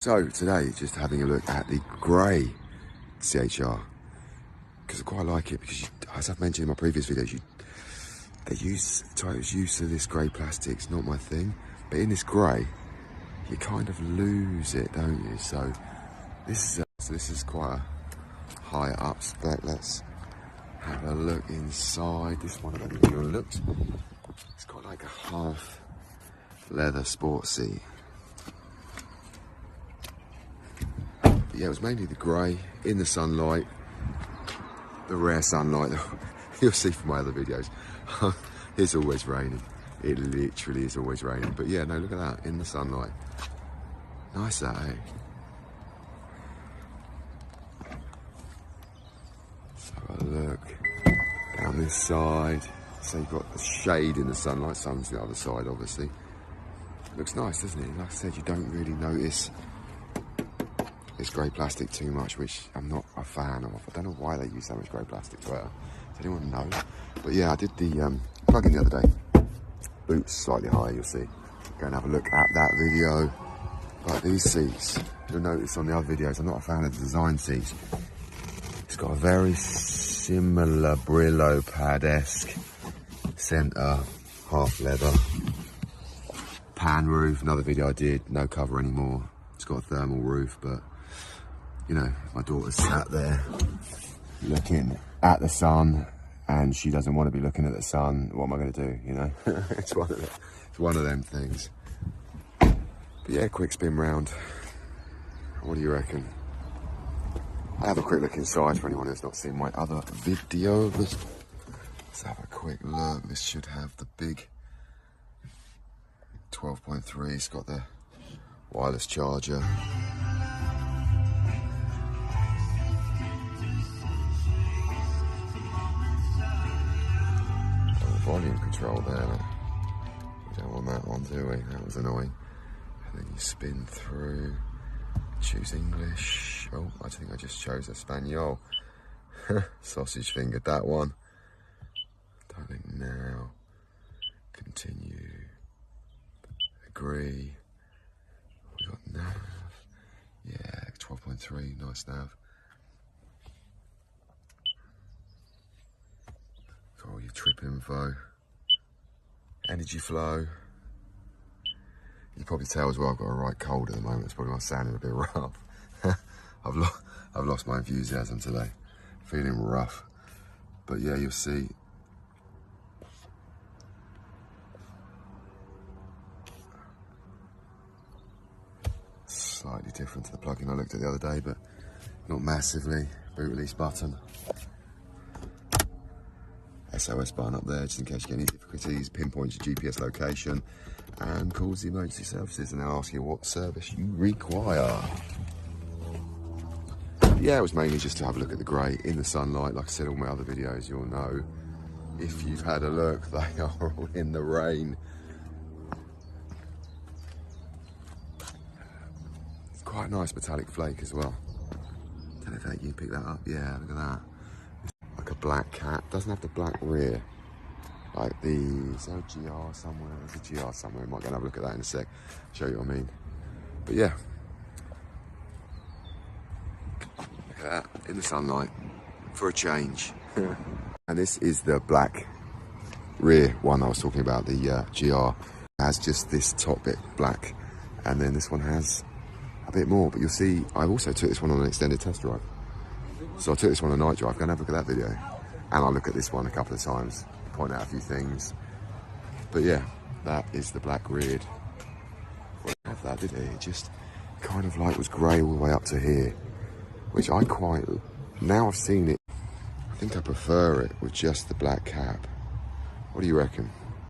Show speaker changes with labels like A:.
A: So today, just having a look at the grey CHR, because I quite like it, because as I've mentioned in my previous videos, Toyota's use of this grey plastic's not my thing, but in this grey, you kind of lose it, don't you? So this is quite a high up spec. Let's have a look inside. This one I haven't even looked. It's got like a half leather sport seat. But yeah, it was mainly the grey in the sunlight, the rare sunlight you'll see from my other videos. It's always raining. It literally is always raining. But yeah, no, look at that, in the sunlight. Nice that, eh? Let's have a look down this side. So you've got the shade in the sunlight, sun's the other side obviously. Looks nice, doesn't it? Like I said, you don't really notice this grey plastic too much, which I'm not a fan of. I don't know why they use so much grey plastic. Well, does anyone know? But yeah, I did the plug-in the other day. Boots slightly higher, you'll see. Go and have a look at that video. But these seats, you'll notice on the other videos, I'm not a fan of the design seats. It's got a very similar Brillo pad-esque centre, half leather. Pan roof, another video I did, no cover anymore. It's got a thermal roof, but you know, my daughter's sat there looking at the sun and she doesn't want to be looking at the sun. What am I going to do, you know? It's one of them things. But yeah, quick spin round. What do you reckon? I'll have a quick look inside for anyone who's not seen my other video. Let's have a quick look. This should have the big 12.3. It's got the wireless charger. Volume control there. We don't want that one, do we? That was annoying. And then you spin through, choose English. Oh, I think I just chose Espanol. Sausage fingered that one. Don't think now. Continue. Agree. We got nav. Yeah, 12.3, nice nav. Got all your trip info. Energy flow. You can probably tell as well I've got a right cold at the moment. It's probably my sounding a bit rough. I've lost my enthusiasm today. Feeling rough. But yeah, you'll see. Slightly different to the plug-in I looked at the other day, but not massively. Boot release button. SOS button up there, just in case you get any difficulties. Pinpoints your GPS location and calls the emergency services, and they'll ask you what service you require. Yeah, it was mainly just to have a look at the grey in the sunlight. Like I said, all my other videos, you'll know. If you've had a look, they are all in the rain. It's quite a nice metallic flake as well. Don't know if you can pick that up. Yeah, look at that. Like a black cap, doesn't have the black rear. Like the, is there a GR somewhere? There's a GR somewhere. Might go and have a look at that in a sec. Show you what I mean. But yeah. Look at that, in the sunlight, for a change. And this is the black rear one I was talking about, the GR. It has just this top bit black, and then this one has a bit more. But you'll see, I also took this one on an extended test drive. So I took this one on a night drive. Go and have a look at that video. And I'll look at this one a couple of times, point out a few things. But yeah, that is the black reared. Well, I have that, did it? It just kind of like was grey all the way up to here, which I quite, now I've seen it, I think I prefer it with just the black cap. What do you reckon?